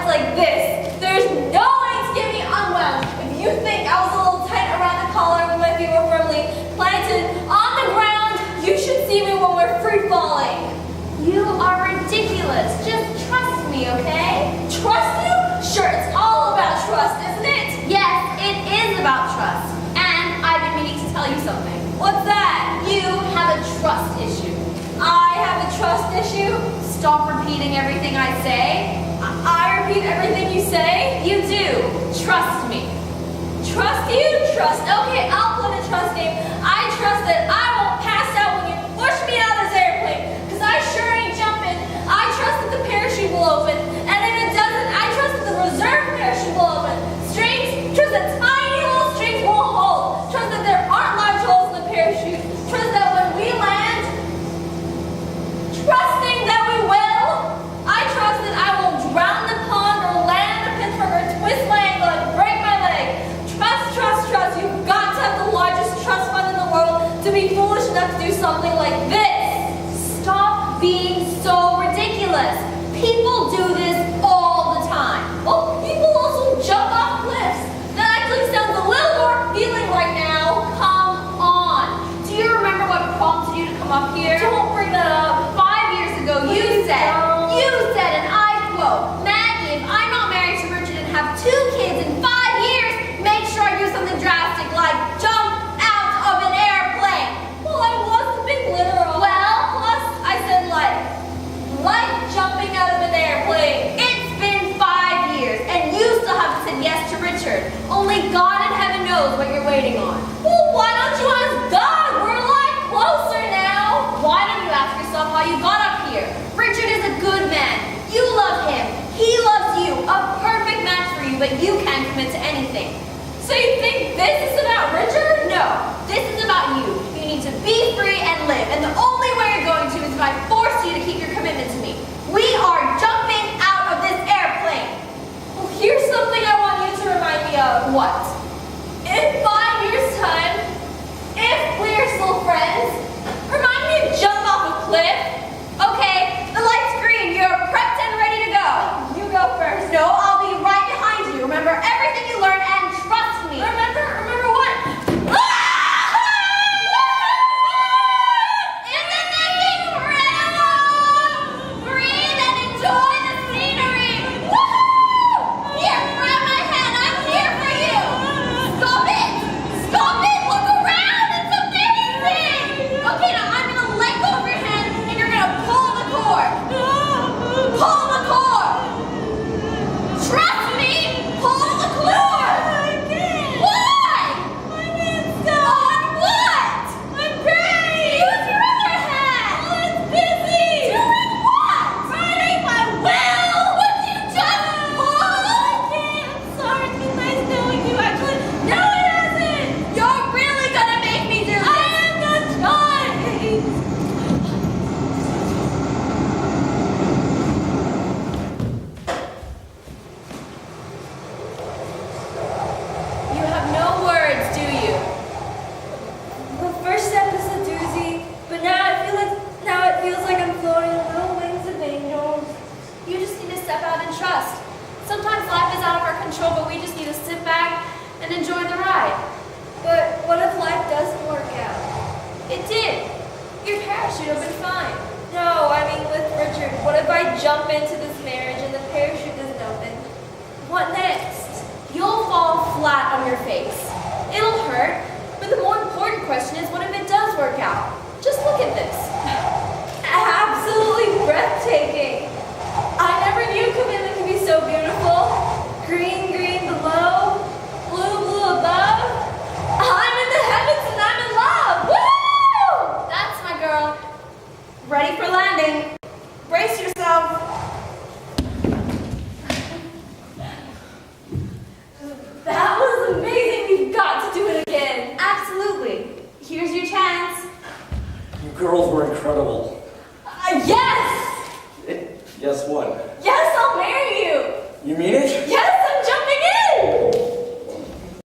like this. There's no way to get me unwound. If you think I was a little tight around the collar when my feet were firmly planted on the ground, you should see me when we're free falling. You are ridiculous. Just trust me, okay? Trust you? Sure, it's all about trust, isn't it? Yes, it is about trust. And I've been meaning to tell you something. What's that? You have a trust issue. I have a trust issue? Stop repeating everything I say. I repeat everything you say? You do. Trust me. Trust you? Trust. Okay, I'll put a trust name. I trust that I won't pass out when you push me out of this airplane, because I sure ain't jumping. I trust that the parachute will open, and if it doesn't, I trust that the reserve parachute will open. Strings, trust that tiny little strings won't hold. Trust that there aren't large holes in the parachute. Trust that when we land, trusting that we will, I trust that I won't drown in the pond or land in the Pittsburgh or twist my ankle and break my leg. Trust, trust, trust. You've got to have the largest trust fund in the world to be foolish enough to do something like this. Stop being so ridiculous. People do this all the time. Well, people also jump off cliffs. That actually sounds a little more appealing right now. Come on. Do you remember what prompted you to come up here? Don't bring that up. 5 years ago, Please don't. you said, and I quote, Maggie, if I'm not married to Richard and have 2 kids in 5 years, make sure I do something drastic like jump out of an airplane. Well, I wasn't being literal. Well, Plus, I said like jumping out of an airplane. it's been 5 years, and you still haven't said yes to Richard. Only God in heaven knows what you're waiting on. Well, why don't you ask God? We're a lot closer now. Why don't you ask yourself how you got up here? Richard is a good man. You love him. He loves you. A perfect match for you, but you can't commit to anything. So you think this is about Richard? No, this is about you. You need to be free and live, and the only way you're going to is if I force you to keep your commitment to me. We are jumping out of this airplane. Well, here's something I want you to remind me of. What? In 5 years' time, if we're still friends, remind me to jump off a cliff. Okay, the light's green. You're prepped and ready to go. You go first. No, I'll be right behind you. Remember everything you learned and trust me. Remember what? Isn't this incredible? Breathe and enjoy the scenery. Woohoo! Here, grab my hand. I'm here for you. Stop it! Stop it! Look around. It's amazing. Okay, now I'm gonna let go of your hand and you're gonna pull the cord. Pull the cord. Trust me. Pull the cord. I can't. Why? My hand's stuck. On what? I'm praying. Use your other hand. Oh, it's busy. Doing what? Writing my will. Would you just pull? I can't. I'm sorry. It's been nice knowing you. Actually, no, it hasn't. You're really gonna make me do this. I am not trying. You have no words, do you? The first step is a doozy, but now it feels like I'm floating on little wings of angels. You just need to step out and trust. Sometimes life is out of our control, but we just need to sit back and enjoy the ride. But what if life doesn't work out? It did. Your parachute opened fine. No, I mean with Richard. What if I jump into this marriage and the parachute doesn't open? What next? You'll fall flat on your face. It'll hurt, but the more important question is, what if it does work out? Just look at this. Absolutely breathtaking. I never knew commitment could be so beautiful. Green, green below, blue, blue above. I'm in the heavens and I'm in love. Woo! That's my girl. Ready for landing. Brace yourself. That was amazing. We've got to do it again. Absolutely. Here's your chance. You girls were incredible. Yes! Yes, what? Yes, I'll marry you. You mean it? Yes,